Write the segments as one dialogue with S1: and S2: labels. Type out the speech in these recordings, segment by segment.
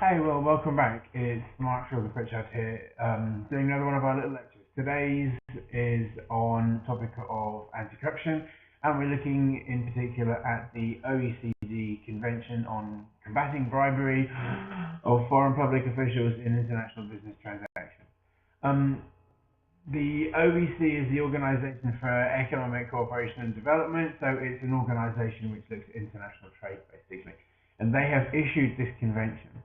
S1: Hey, well, welcome back. It's Mark fielding-pritchard here, doing another one of our little lectures. Today's is on topic of anti-corruption, and we're looking in particular at the OECD Convention on combating bribery of foreign public officials in international business transactions. The OECD is the Organization for Economic Cooperation and Development, so it's an organization which looks at international trade, basically. And they have issued this convention.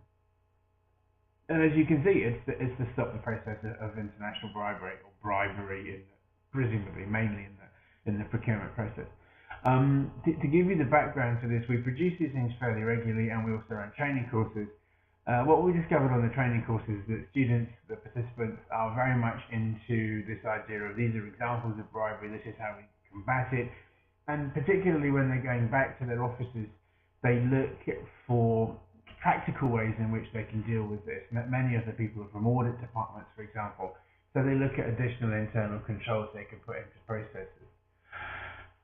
S1: And as you can see, it's to stop the process of international bribery, or bribery, presumably mainly in the procurement process. To give you the background to this, we produce these things fairly regularly, and we also run training courses. What we discovered on the training courses is that students, the participants, are very much into this idea of these are examples of bribery, this is how we combat it, and particularly when they're going back to their offices, they look for practical ways in which they can deal with this. Many of the people are from audit departments, for example, so they look at additional internal controls they can put into processes.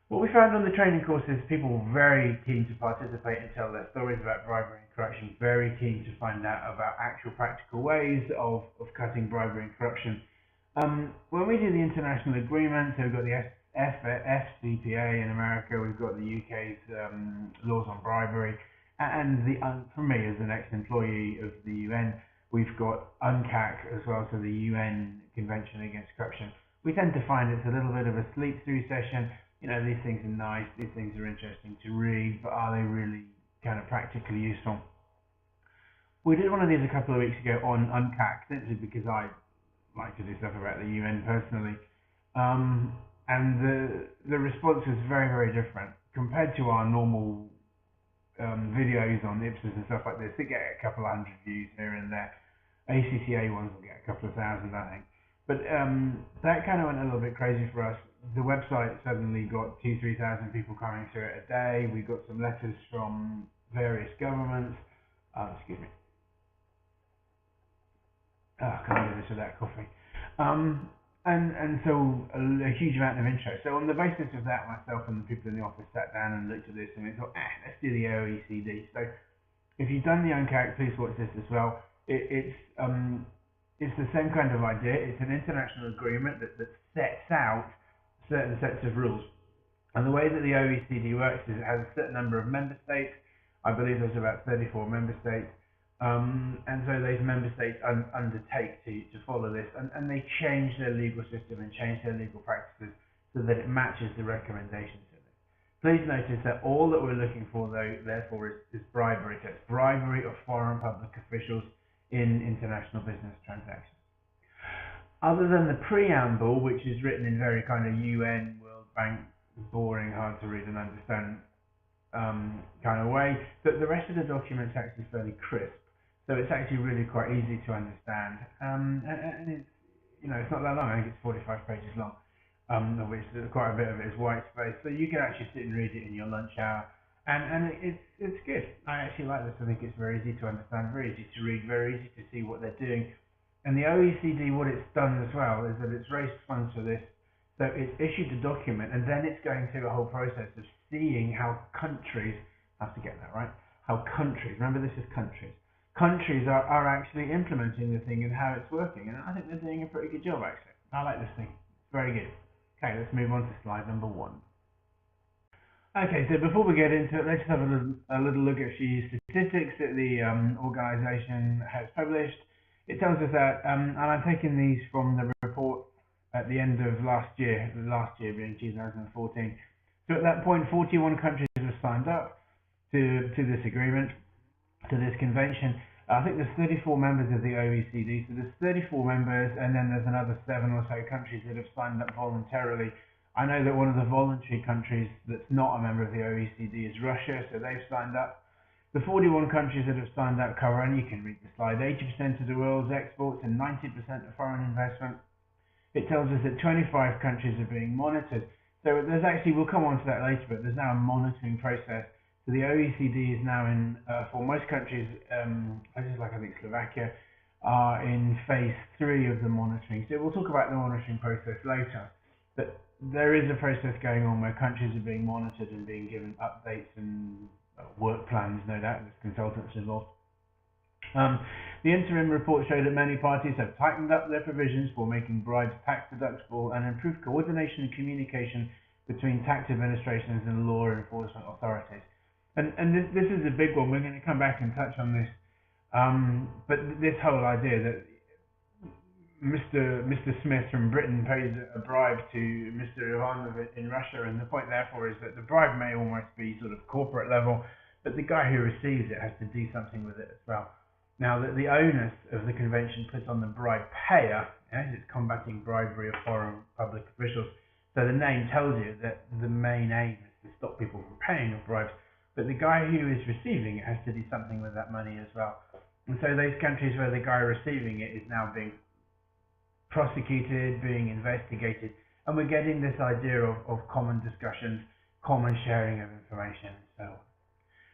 S1: What we found on the training course is people were very keen to participate and tell their stories about bribery and corruption, very keen to find out about actual practical ways of cutting bribery and corruption. When we do the international agreement, so we've got the FCPA in America, we've got the UK's laws on bribery, and for me as an ex-employee of the UN, we've got UNCAC as well, so the UN Convention Against Corruption. We tend to find it's a little bit of a sleep-through session. You know, these things are nice, these things are interesting to read, but are they really kind of practically useful? We did one of these a couple of weeks ago on UNCAC, simply because I like to do stuff about the UN personally. And the response was very, very different. Compared to our normal videos on Ipsos and stuff like this, they get a couple of hundred views here and there. ACCA ones will get a couple of thousand, I think. But that kind of went a little bit crazy for us. The website suddenly got 2,000-3,000 people coming through it a day. We got some letters from various governments. Excuse me. I can't do this without coffee. And so a huge amount of interest. So on the basis of that, myself and the people in the office sat down and looked at this, and we thought, let's do the OECD. So if you've done the UNCAC, please watch this as well. It's the same kind of idea. It's an international agreement that sets out certain sets of rules. And the way that the OECD works is it has a certain number of member states. I believe there's about 34 member states. And so those member states undertake to follow this, and they change their legal system and change their legal practices so that it matches the recommendations in it. Please notice that all that we're looking for, therefore, is bribery. So it's bribery of foreign public officials in international business transactions. Other than the preamble, which is written in very kind of UN, World Bank, boring, hard to read and understand kind of way, but the rest of the document's actually fairly crisp. So it's actually really quite easy to understand, and it's, it's not that long. I think it's 45 pages long, of which quite a bit of it is white space. So you can actually sit and read it in your lunch hour, and it's good. I actually like this. I think it's very easy to understand, very easy to read, very easy to see what they're doing. And the OECD, what it's done as well, is that it's raised funds for this. So it's issued a document, and then it's going through a whole process of seeing how countries, I have to get that right, how countries, remember this is countries are actually implementing the thing and how it's working. And I think they're doing a pretty good job, actually. I like this thing. It's very good. Okay, let's move on to slide number 1. Okay, so before we get into it, let's have a little look at a few statistics that the organisation has published. It tells us that, and I'm taking these from the report at the end of last year being 2014. So at that point, 41 countries have signed up to this agreement, to this convention. I think there's 34 members of the OECD, so there's 34 members, and then there's another 7 or so countries that have signed up voluntarily. I know that one of the voluntary countries that's not a member of the OECD is Russia, so they've signed up. The 41 countries that have signed up cover, and you can read the slide, 80% of the world's exports and 90% of foreign investment. It tells us that 25 countries are being monitored. So there's actually, we'll come on to that later, but there's now a monitoring process. So the OECD is now in, for most countries, places like I think Slovakia, are in phase 3 of the monitoring. So we'll talk about the monitoring process later. But there is a process going on where countries are being monitored and being given updates and work plans, no doubt, there's consultants involved. Um, the interim report showed that many parties have tightened up their provisions for making bribes tax deductible and improved coordination and communication between tax administrations and law enforcement authorities. And this is a big one. We're going to come back and touch on this. But this whole idea that Mr. Smith from Britain pays a bribe to Mr. Ivanov in Russia, and the point therefore is that the bribe may almost be sort of corporate level, but the guy who receives it has to do something with it as well. Now, the onus of the convention puts on the bribe payer, as it's combating bribery of foreign public officials. So the name tells you that the main aim is to stop people from paying bribes, but the guy who is receiving it has to do something with that money as well. And so those countries where the guy receiving it is now being prosecuted, being investigated, and we're getting this idea of common discussions, common sharing of information, and so on.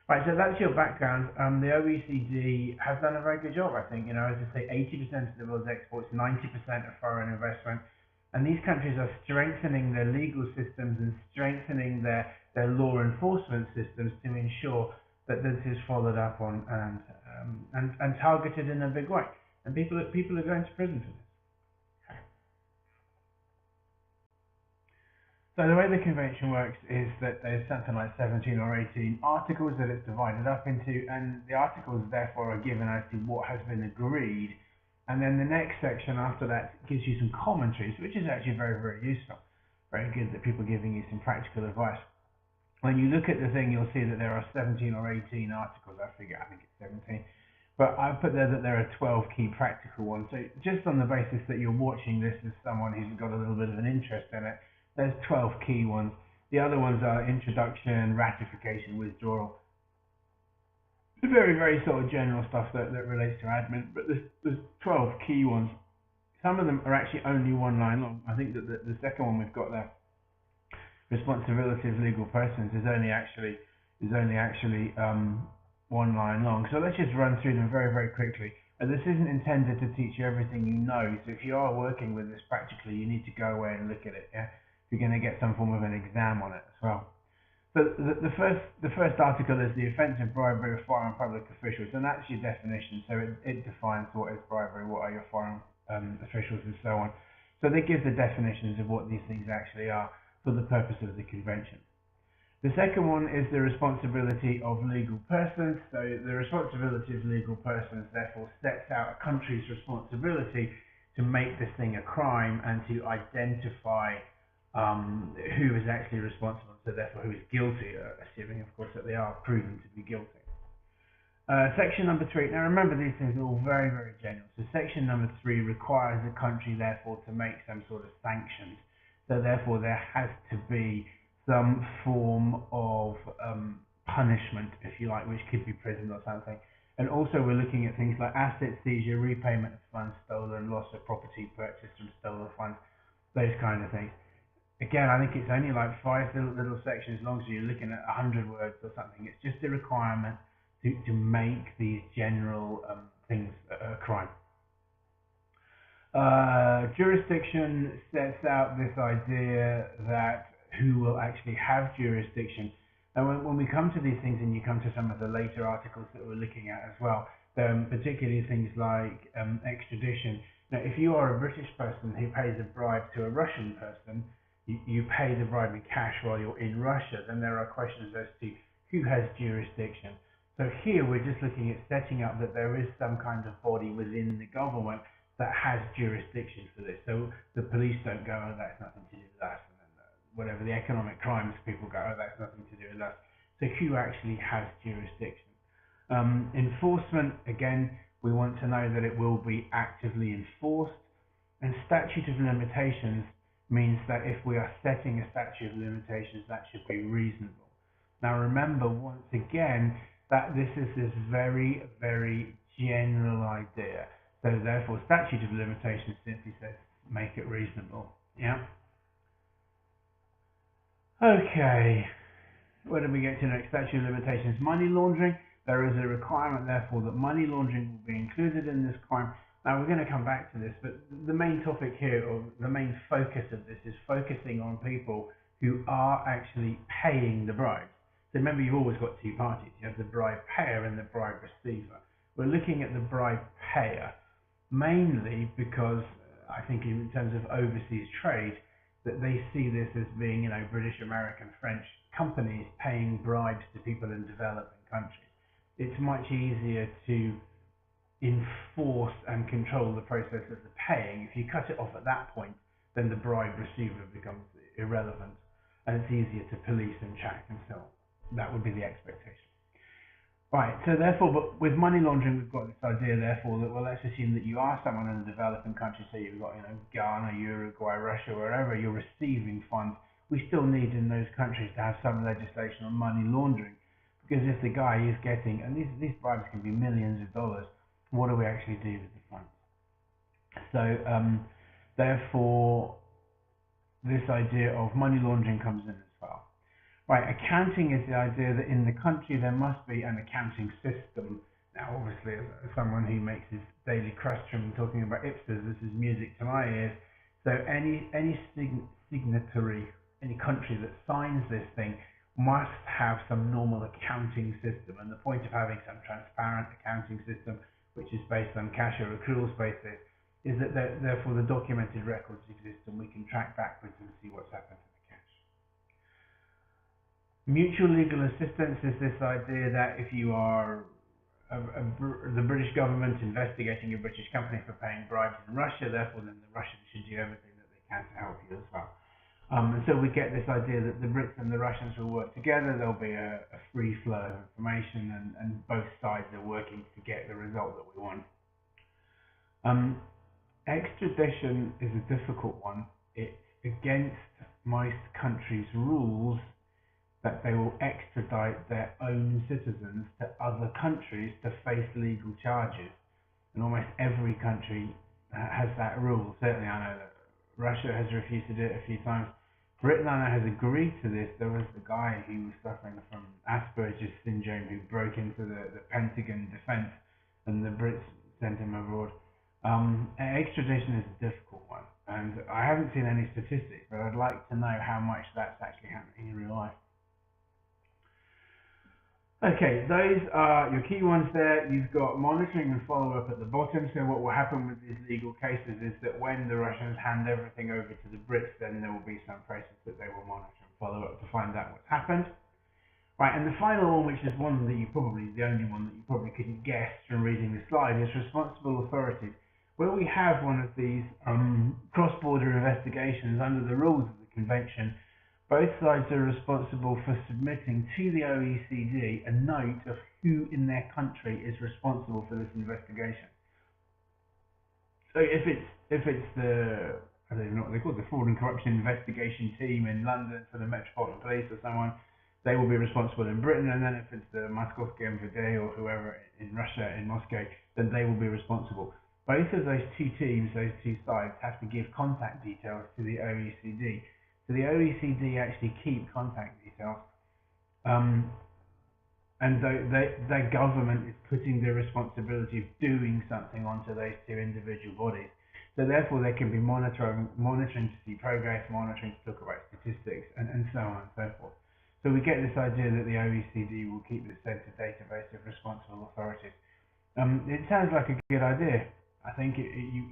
S1: Right, so that's your background. The OECD has done a very good job, I think. As I say, 80% of the world's exports, 90% of foreign investment, and these countries are strengthening their legal systems and strengthening their law enforcement systems to ensure that this is followed up on and targeted in a big way. And people are going to prison for this. So the way the convention works is that there's something like 17 or 18 articles that it's divided up into, and the articles therefore are given as to what has been agreed. And then the next section after that gives you some commentaries, which is actually very, very useful. Very good that people are giving you some practical advice. When you look at the thing, you'll see that there are 17 or 18 articles. I think it's 17. But I put there that there are 12 key practical ones. So just on the basis that you're watching this as someone who's got a little bit of an interest in it, there's 12 key ones. The other ones are introduction, ratification, withdrawal. Very, very sort of general stuff that relates to admin, but there's 12 key ones. Some of them are actually only one line long. I think that the second one we've got there, responsibility of legal persons, is only actually one line long. So let's just run through them very, very quickly. This isn't intended to teach you everything you know. So if you are working with this practically, you need to go away and look at it. Yeah. You're going to get some form of an exam on it as well. So the first article is the offence of bribery of foreign public officials, and that's your definition. So it defines what is bribery, what are your foreign officials, and so on. So they give the definitions of what these things actually are for the purpose of the convention. The second one is the responsibility of legal persons. So the responsibility of legal persons therefore sets out a country's responsibility to make this thing a crime and to identify who is actually responsible, so therefore who is guilty, assuming of course that they are proven to be guilty. Section number 3, now remember these things are all very, very general. So section number 3 requires a country therefore to make some sort of sanctions. So therefore there has to be some form of punishment, if you like, which could be prison or something. And also we're looking at things like asset seizure, repayment of funds stolen, loss of property purchased from stolen funds, those kind of things. Again, I think it's only like 5 little sections long, so you're looking at 100 words or something. It's just a requirement to make these general things a crime. Jurisdiction sets out this idea that who will actually have jurisdiction. And when we come to these things, and you come to some of the later articles that we're looking at as well, particularly things like extradition. Now, if you are a British person who pays a bribe to a Russian person, you pay the bribe in cash while you're in Russia, then there are questions as to who has jurisdiction. So here we're just looking at setting up that there is some kind of body within the government that has jurisdiction for this. So the police don't go, oh, that's nothing to do with us. And then whatever the economic crimes people go, oh, that's nothing to do with us. So who actually has jurisdiction? Enforcement, again, we want to know that it will be actively enforced. And statute of limitations means that if we are setting a statute of limitations, that should be reasonable. Now remember, once again, that this is this very, very general idea. So therefore, statute of limitations simply says make it reasonable. Yeah. Okay. Where do we get to next? Statute of limitations. Money laundering. There is a requirement, therefore, that money laundering will be included in this crime. Now, we're going to come back to this, but the main topic here, or the main focus of this, is focusing on people who are actually paying the bribes. So remember, you've always got two parties. You have the bribe payer and the bribe receiver. we're looking at the bribe payer, mainly because I think in terms of overseas trade, that they see this as being, British, American, French companies paying bribes to people in developing countries. It's much easier to enforce and control the process of the paying. If you cut it off at that point, then the bribe receiver becomes irrelevant, and it's easier to police and track and so on. That would be the expectation. Right, so therefore, but with money laundering, we've got this idea, therefore, that, well, let's assume that you are someone in a developing country, so you've got, Ghana, Uruguay, Russia, wherever you're receiving funds. We still need in those countries to have some legislation on money laundering, because if the guy is getting, and these bribes can be millions of dollars, what do we actually do with the funds? So, therefore, this idea of money laundering comes in as well. Right, accounting is the idea that in the country there must be an accounting system. Now, obviously, as someone who makes his daily crust from talking about IPSAs, this is music to my ears. So any signatory, any country that signs this thing must have some normal accounting system. And the point of having some transparent accounting system, which is based on cash or accruals basis, is that therefore the documented records exist and we can track backwards and see what's happened to the cash. Mutual legal assistance is this idea that if you are the British government investigating a British company for paying bribes in Russia, therefore then the Russians should do everything that they can to help you as well. And so we get this idea that the Brits and the Russians will work together, there'll be a free flow of information, and both sides are working to get the result that we want. Extradition is a difficult one. It's against most countries' rules that they will extradite their own citizens to other countries to face legal charges. And almost every country has that rule. Certainly I know that Russia has refused to do it a few times. Britain, I know, has agreed to this. There was the guy who was suffering from Asperger's syndrome who broke into the Pentagon defense, and the Brits sent him abroad. Extradition is a difficult one, and I haven't seen any statistics, but I'd like to know how much that's actually happening in real life. Okay, those are your key ones there. You've got monitoring and follow-up at the bottom. So what will happen with these legal cases is that when the Russians hand everything over to the Brits, then there will be some process that they will monitor and follow up to find out what's happened. Right, and the final one, which is one that the only one that you probably couldn't guess from reading the slide, is responsible authorities. Where we have one of these cross-border investigations under the rules of the convention, both sides are responsible for submitting to the OECD a note of who in their country is responsible for this investigation. So if it's the, I don't know what they call it, the fraud and corruption investigation team in London for the Metropolitan Police or someone, they will be responsible in Britain. And then if it's the Moskovsky MVD or whoever in Russia, in Moscow, then they will be responsible. Both of those two teams, those two sides, have to give contact details to the OECD. So the OECD actually keep contact details, and their government is putting the responsibility of doing something onto those two individual bodies. So therefore they can be monitoring to see progress, monitoring to talk about statistics, and so on and so forth. So we get this idea that the OECD will keep this central database of responsible authorities. It sounds like a good idea. I think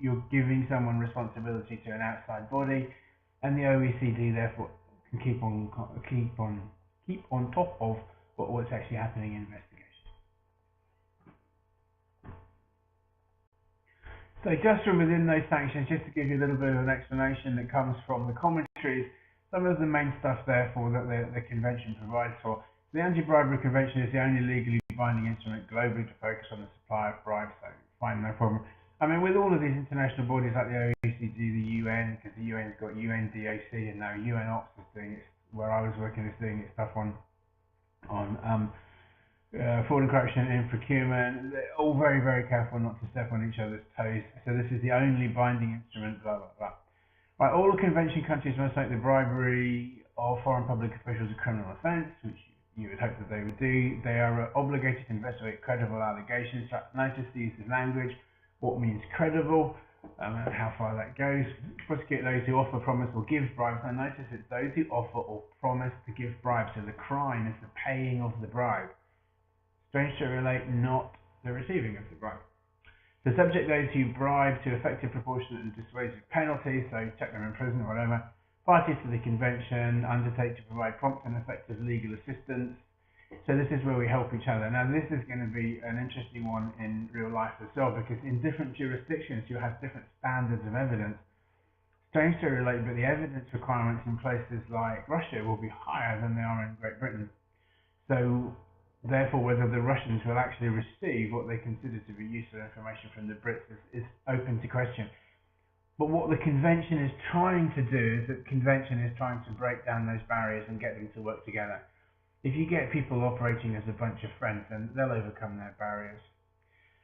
S1: you're giving someone responsibility to an outside body, and the OECD therefore can keep on top of what's actually happening in investigations. So just from within those sanctions, just to give you a little bit of an explanation that comes from the commentaries, some of the main stuff therefore that the convention provides for. The Anti-Bribery Convention is the only legally binding instrument globally to focus on the supply of bribes, so fine, no problem. I mean, with all of these international bodies like the OECD, the UN, because the UN's got UNDOC and now UN Ops is doing it, where I was working is doing its stuff on fraud and corruption in procurement. They're all very, very careful not to step on each other's toes. So this is the only binding instrument, blah, blah, blah. Right, all the convention countries must make the bribery of foreign public officials a criminal offence, which you would hope that they would do. They are obligated to investigate credible allegations. Notice the use of language. What means credible, and how far that goes. Prosecute those who offer, promise, or give bribes. And notice it's those who offer or promise to give bribes. So the crime is the paying of the bribe. Strange to relate, not the receiving of the bribe. So subject those who bribe to effective, proportionate and dissuasive penalties, so chuck them in prison or whatever. Parties to the convention undertake to provide prompt and effective legal assistance. So this is where we help each other. Now this is going to be an interesting one in real life as well, because in different jurisdictions you have different standards of evidence. Strange to relate, but the evidence requirements in places like Russia will be higher than they are in Great Britain. So therefore, whether the Russians will actually receive what they consider to be useful information from the Brits is open to question. But what the convention is trying to do is that the convention is trying to break down those barriers and get them to work together. If you get people operating as a bunch of friends, then they'll overcome their barriers.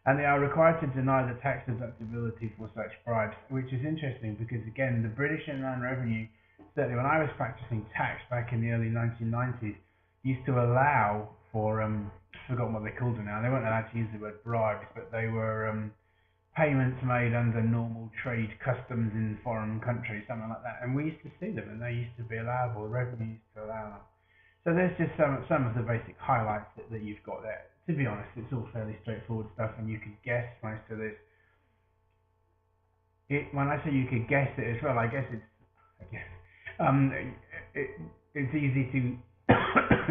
S1: And they are required to deny the tax deductibility for such bribes, which is interesting because, again, the British Inland Revenue, certainly when I was practicing tax back in the early 1990s, used to allow for, I've forgotten what they called them now, they weren't allowed to use the word bribes, but they were payments made under normal trade customs in foreign countries, something like that, and we used to see them, and they used to be allowable, revenue used to allow them. So there's just some of the basic highlights that you've got there. To be honest, it's all fairly straightforward stuff, and you could guess most of this. When I say you could guess it as well, it's easy to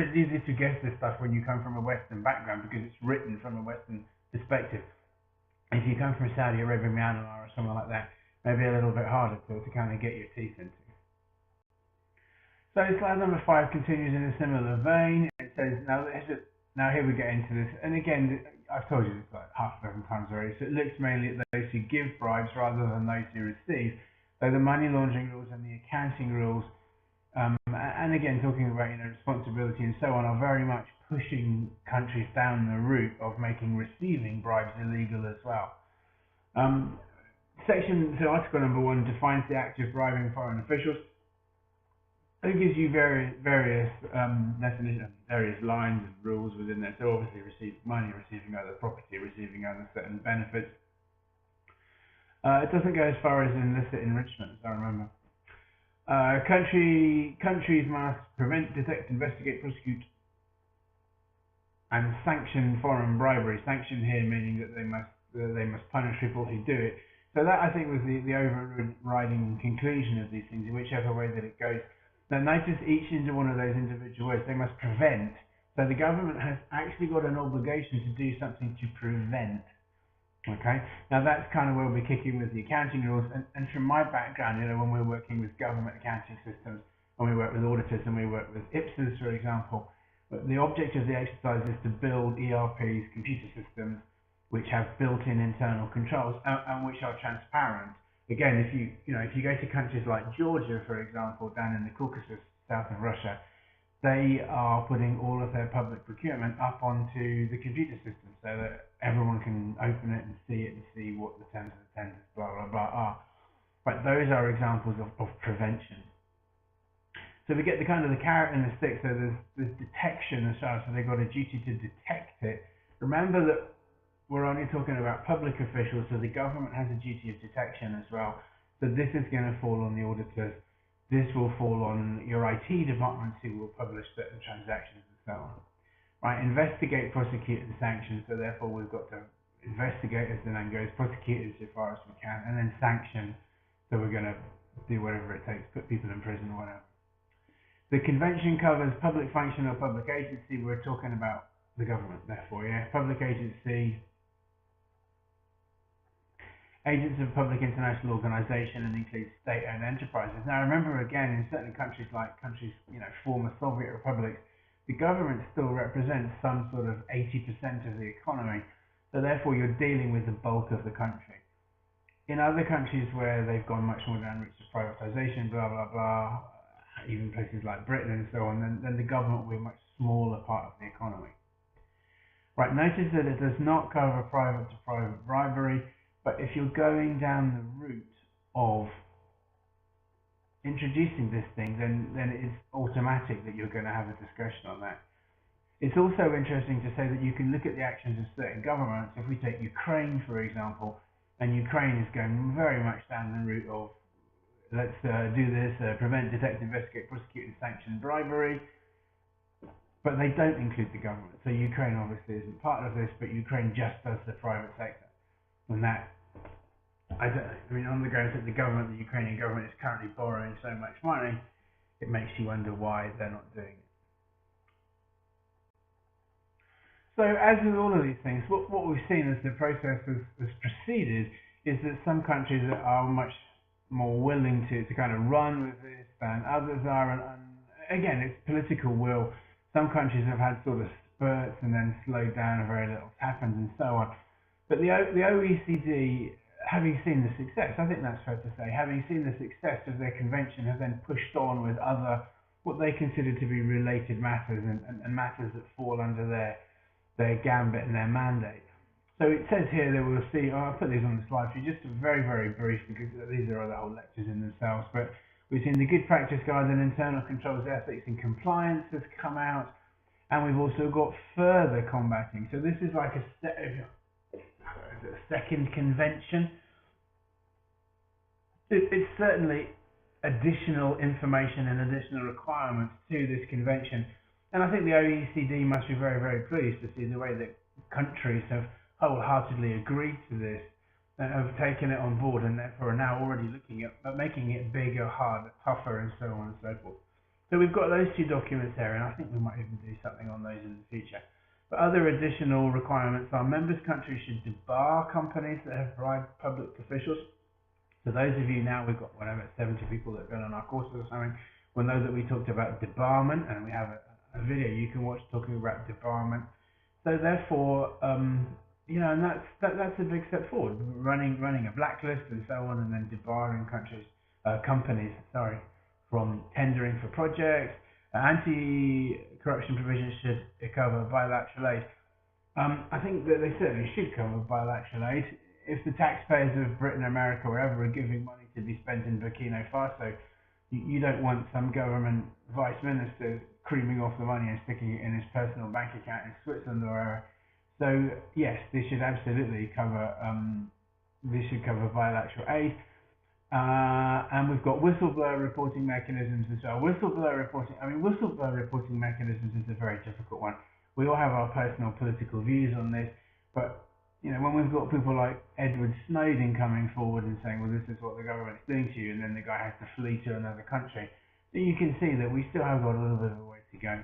S1: it's easy to guess this stuff when you come from a Western background because it's written from a Western perspective. If you come from Saudi Arabia, Myanmar, or something like that, maybe a little bit harder to kind of get your teeth into. So slide number 5 continues in a similar vein. It says, now here we get into this, and again, I've told you this like half a dozen times already, so it looks mainly at those who give bribes rather than those who receive. So the money laundering rules and the accounting rules, and again, talking about responsibility and so on, are very much pushing countries down the route of making receiving bribes illegal as well. Article number 1 defines the act of bribing foreign officials. It gives you various definitions, various lines and rules within there. So obviously, receiving money, receiving other property, receiving other certain benefits. It doesn't go as far as illicit enrichment, as I remember. Countries must prevent, detect, investigate, prosecute, and sanction foreign bribery. Sanction here meaning that they must punish people who do it. So that, I think, was the overriding conclusion of these things, in whichever way that it goes. Now notice each into one of those individual words. They must prevent. So the government has actually got an obligation to do something to prevent. Okay. Now that's kind of where we kick in with the accounting rules. And from my background, when we're working with government accounting systems, when we work with auditors and we work with IPSAs, for example, the object of the exercise is to build ERPs, computer systems, which have built-in internal controls and which are transparent. Again, if you go to countries like Georgia, for example, down in the Caucasus, south of Russia, they are putting all of their public procurement up onto the computer system so that everyone can open it and see what the terms of the tenders, blah, blah, blah, are. But those are examples of prevention. So we get the kind of the carrot and the stick, so there's detection as well, so they've got a duty to detect it. Remember that we're only talking about public officials, so the government has a duty of detection as well. So this is going to fall on the auditors. This will fall on your IT departments who will publish certain transactions and so on. Right, investigate, prosecute, and sanction. So therefore we've got to investigate as the name goes, prosecute as far as we can, and then sanction. So we're going to do whatever it takes, put people in prison or whatever. The convention covers public function or public agency. We're talking about the government, therefore, yeah. Public agency, agents of public international organisation, and includes state-owned enterprises. Now remember, again, in certain countries former Soviet republics, the government still represents some sort of 80% of the economy, so therefore you're dealing with the bulk of the country. In other countries where they've gone much more down routes of privatisation, blah, blah, blah, even places like Britain and so on, then the government will be a much smaller part of the economy. Right, notice that it does not cover private-to-private bribery, but if you're going down the route of introducing this thing, then it's automatic that you're going to have a discussion on that. It's also interesting to say that you can look at the actions of certain governments. If we take Ukraine, for example, and Ukraine is going very much down the route of let's do this, prevent, detect, investigate, prosecute, and sanction bribery. but they don't include the government. So Ukraine obviously isn't part of this, but Ukraine just does the private sector. And that, I don't know, I mean, on the grounds that the Ukrainian government is currently borrowing so much money, it makes you wonder why they're not doing it. So as with all of these things, what we've seen as the process has proceeded is that some countries are much more willing to kind of run with this than others are, and again, it's political will. Some countries have had sort of spurts and then slowed down and very little's happened and so on. But the OECD, having seen the success, I think that's fair to say, having seen the success of their convention, have then pushed on with other, what they consider to be related matters and matters that fall under their gambit and their mandate. So it says here that we'll see, I'll put these on the slide for you, just very, very brief, because these are the whole lectures in themselves, but we've seen the Good Practice Guide on Internal Controls, Ethics and Compliance has come out, and we've also got further combating. So this is like a second convention. It's certainly additional information and additional requirements to this convention. And I think the OECD must be very, very pleased to see the way that countries have wholeheartedly agreed to this and have taken it on board, and therefore are now already looking at making it bigger, harder, tougher, and so on and so forth. So we've got those two documents there, and I think we might even do something on those in the future. But other additional requirements are members' countries should debar companies that have bribed public officials. So those of you now, we've got whatever 70 people that have been on our courses or something, will know that we talked about debarment, and we have a video you can watch talking about debarment. So therefore, and that's a big step forward. Running a blacklist and so on, and then debarring companies from tendering for projects. Anti-corruption provisions should cover bilateral aid. I think that they certainly should cover bilateral aid. If the taxpayers of Britain, America, wherever are giving money to be spent in Burkina Faso, you don't want some government vice minister creaming off the money and sticking it in his personal bank account in Switzerland or wherever. So yes, this should absolutely cover. This should cover bilateral aid. And we've got whistleblower reporting mechanisms as well. Whistleblower reporting mechanisms is a very difficult one. We all have our personal political views on this, but when we've got people like Edward Snowden coming forward and saying, well, this is what the government's doing to you, and then the guy has to flee to another country, so you can see that we still have got a little bit of a way to go.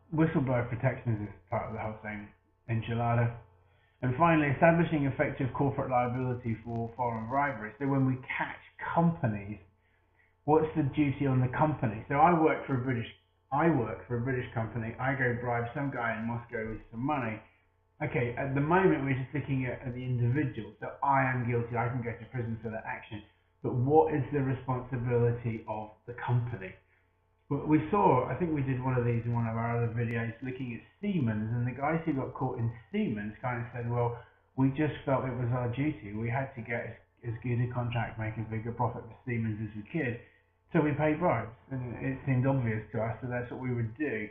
S1: Whistleblower protections is part of the whole same enchilada. And finally, establishing effective corporate liability for foreign bribery. So when we catch companies, what's the duty on the company? So I work for a British company. I go bribe some guy in Moscow with some money. Okay, at the moment we're just looking at the individual. So I am guilty. I can go to prison for that action. But what is the responsibility of the company? We saw, I think we did one of these in one of our other videos, looking at Siemens, and the guys who got caught in Siemens kind of said, well, we just felt it was our duty. We had to get as good a contract, make as big a profit for Siemens as we could, so we paid bribes. And it seemed obvious to us that that's what we would do.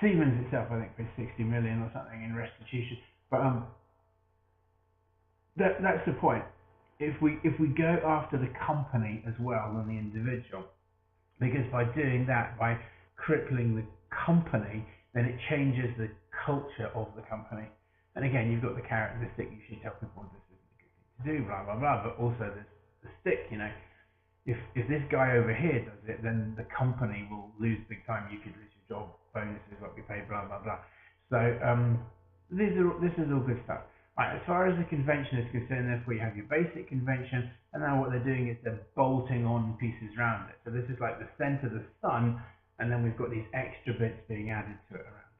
S1: Siemens itself, I think, paid 60 million or something in restitution. But that's the point. If we go after the company as well than the individual, because by doing that, by crippling the company, then it changes the culture of the company. And again, you've got the carrot and the stick. You should tell people this isn't a good thing to do, blah, blah, blah. But also there's the stick, If this guy over here does it, then the company will lose big time. You could lose your job, bonuses won't be paid, blah, blah, blah. So this is all good stuff. Right, as far as the convention is concerned, therefore you have your basic convention, and now what they're doing is they're bolting on pieces around it. So this is like the centre, the sun, and then we've got these extra bits being added to it around.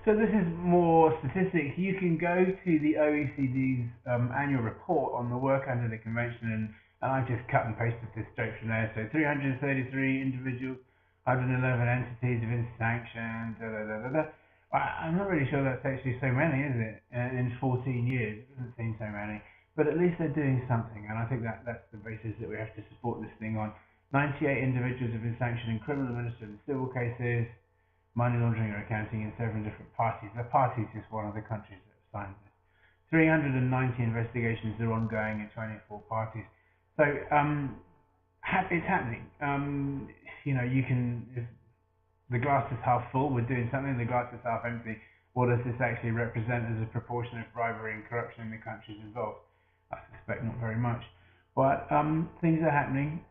S1: So this is more statistics. You can go to the OECD's annual report on the work under the convention, and I just cut and pasted this straight from there. So 333 individuals, 111 entities have been sanctioned, I'm not really sure that's actually so many, is it? In 14 years, it doesn't seem so many. But at least they're doing something, and I think that's the basis that we have to support this thing on. 98 individuals have been sanctioned in criminal, administrative, and civil cases, money laundering or accounting in 7 different parties. The parties is one of the countries that have signed this. 390 investigations are ongoing in 24 parties. So it's happening. You can, if the glass is half full, we're doing something, the glass is half empty. What does this actually represent as a proportion of bribery and corruption in the countries involved? I suspect not very much. But things are happening.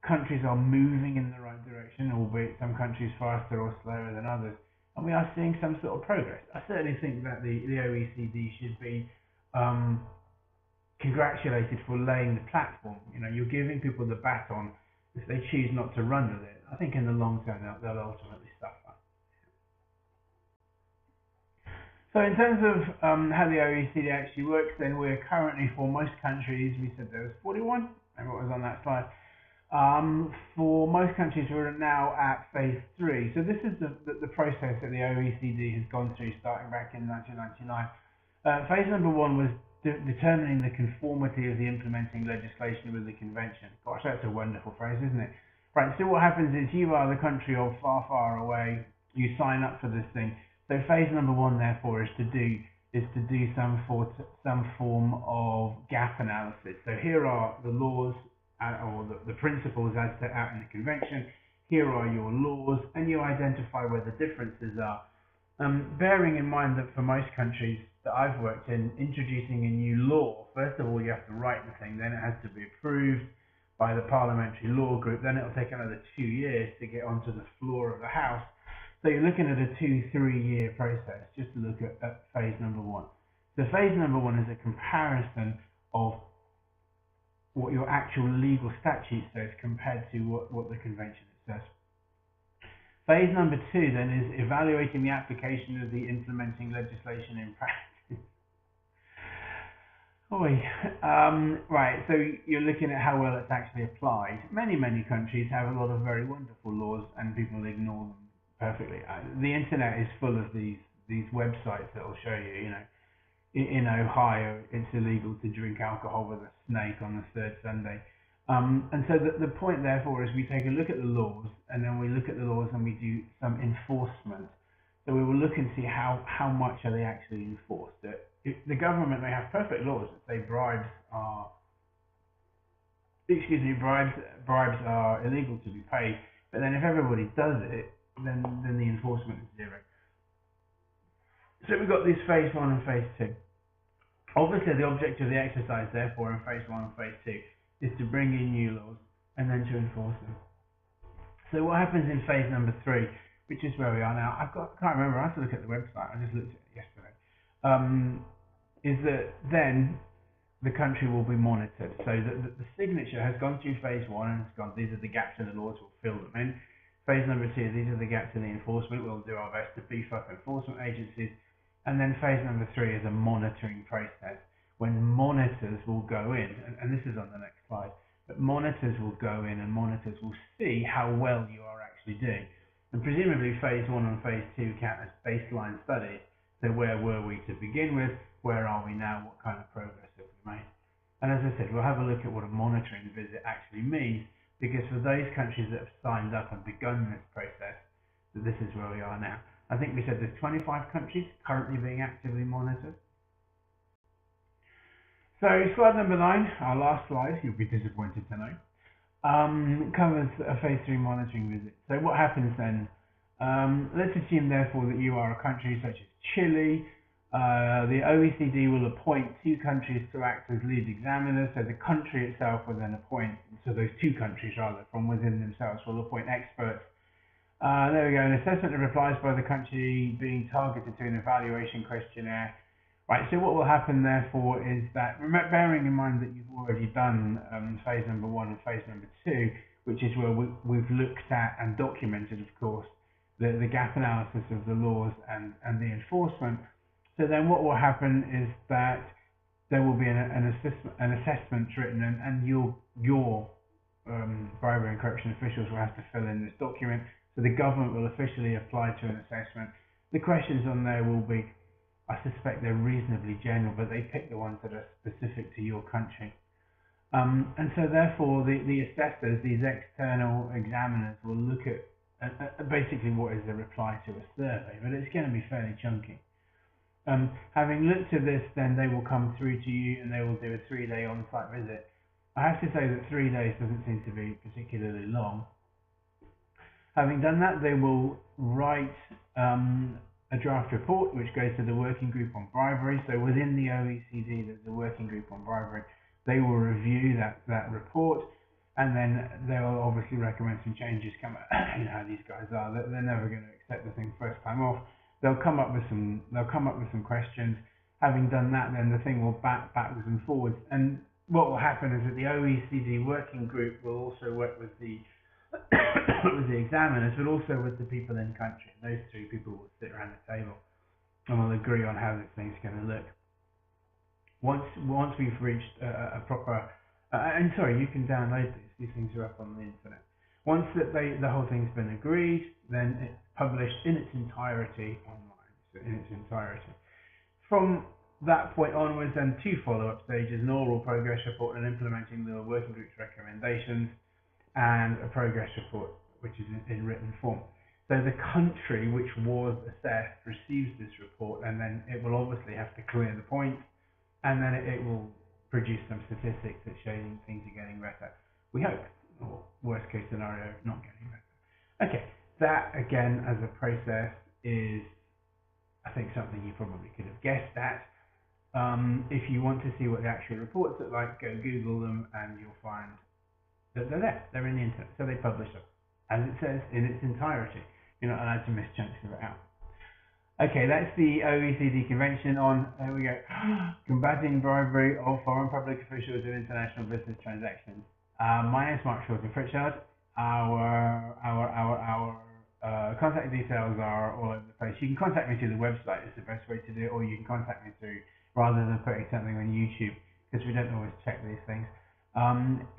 S1: Countries are moving in the right direction, albeit some countries faster or slower than others. And we are seeing some sort of progress. I certainly think that the OECD should be congratulated for laying the platform. You're giving people the baton. If they choose not to run with it, I think in the long term they'll ultimately suffer. So in terms of how the OECD actually works, then we're currently, for most countries, we said there was 41, and what was on that slide. For most countries, we're now at phase 3. So this is the process that the OECD has gone through starting back in 1999. Phase number 1 was determining the conformity of the implementing legislation with the convention. Gosh, that's a wonderful phrase, isn't it? Right, so what happens is you are the country of far, far away, you sign up for this thing. So phase number 1, therefore, is to do some form of gap analysis. So here are the laws or the principles as set out in the convention. Here are your laws, and you identify where the differences are. Bearing in mind that for most countries that I've worked in, introducing a new law, first of all you have to write the thing, then it has to be approved by the parliamentary law group, then it'll take another 2 years to get onto the floor of the House. So you're looking at a 2-3 year process just to look at phase number 1. So phase number 1 is a comparison of what your actual legal statute says compared to what the convention says. Phase number 2 then is evaluating the application of the implementing legislation in practice. Right, so you're looking at how well it's actually applied. Many countries have a lot of very wonderful laws and people ignore them perfectly. The internet is full of these websites that will show you, in Ohio it's illegal to drink alcohol with a snake on the third Sunday. And so the point, therefore, is we take a look at the laws, and then we look at the laws and we do some enforcement. So we will look and see how much are they actually enforced. The government may have perfect laws that say bribes are illegal to be paid, but then if everybody does it, then the enforcement is zero. So we've got this phase 1 and phase 2. Obviously, the object of the exercise, therefore, in phase 1 and phase 2 is to bring in new laws and then to enforce them. So what happens in phase number 3, which is where we are now, I can't remember, I have to look at the website, I just looked at it yesterday, is that then the country will be monitored. So the signature has gone through phase 1 and it's gone, these are the gaps in the laws, we'll fill them in. Phase number 2, these are the gaps in the enforcement, we'll do our best to beef up enforcement agencies. And then phase number 3 is a monitoring process, when monitors will go in, and this is on the next slide, but monitors will go in and monitors will see how well you are actually doing. And presumably phase 1 and phase 2 count as baseline studies. So where were we to begin with? Where are we now? What kind of progress have we made? And as I said, we'll have a look at what a monitoring visit actually means, because for those countries that have signed up and begun this process, this is where we are now. I think we said there's 25 countries currently being actively monitored. So slide number 9, our last slide, you'll be disappointed to know, covers a phase 3 monitoring visit. So what happens then? Let's assume therefore that you are a country such as Chile. The OECD will appoint 2 countries to act as lead examiners. So the country itself will then appoint, so those 2 countries rather, from within themselves will appoint experts. There we go, an assessment of replies by the country being targeted to an evaluation questionnaire. Right, so what will happen therefore is that, bearing in mind that you've already done phase number 1 and phase number 2, which is where we've looked at and documented, of course, the gap analysis of the laws and the enforcement. So then what will happen is that there will be an assessment written, and your bribery and corruption officials will have to fill in this document. So the government will officially apply to an assessment. The questions on there will be, I suspect they're reasonably general, but they pick the ones that are specific to your country. And so therefore the assessors, these external examiners, will look at basically what is a reply to a survey, but it's going to be fairly chunky. Having looked at this, then they will come through to you and they will do a 3-day on-site visit. I have to say that 3 days doesn't seem to be particularly long. Having done that, they will write a draft report which goes to the working group on bribery. So within the OECD, there's a working group on bribery. They will review that report, and then they will obviously recommend some changes. You know how these guys are; they're never going to accept the thing first time off. They'll come up with some questions. Having done that, then the thing will backwards and forwards. And what will happen is that the OECD working group will also work with the with the examiners, but also with the people in country. Those three people will sit around the table and will agree on how this thing's going to look. Once we've reached a proper, and sorry, you can download these. These things are up on the internet. Once that the whole thing's been agreed, then it's published in its entirety online. So in its entirety. From that point onwards, then 2 follow-up stages: an oral progress report and implementing the working group's recommendations, and a progress report which is in written form. So the country which was assessed receives this report, and then it will obviously have to clear the points, and then it will produce some statistics that show things are getting better. We hope, or worst case scenario, not getting better. Okay, that again as a process is, I think, something you probably could have guessed at. If you want to see what the actual reports look like, go Google them and you'll find that they're there. They're in the internet, so they publish them, as it says, in its entirety. You're not allowed to miss chunks of it out. Okay, that's the OECD Convention on, there we go, combating bribery of foreign public officials in international business transactions. My name is fielding-pritchard. Our contact details are all over the place. You can contact me through the website, it's the best way to do it, or you can contact me through, rather than putting something on YouTube, because we don't always check these things.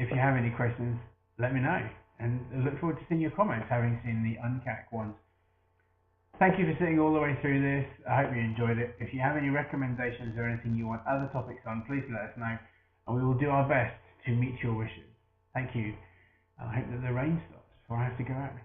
S1: If you have any questions, let me know, and I look forward to seeing your comments, having seen the UNCAC ones. Thank you for sitting all the way through this. I hope you enjoyed it. If you have any recommendations or anything you want other topics on, please let us know, and we will do our best to meet your wishes. Thank you. I hope that the rain stops before I have to go out.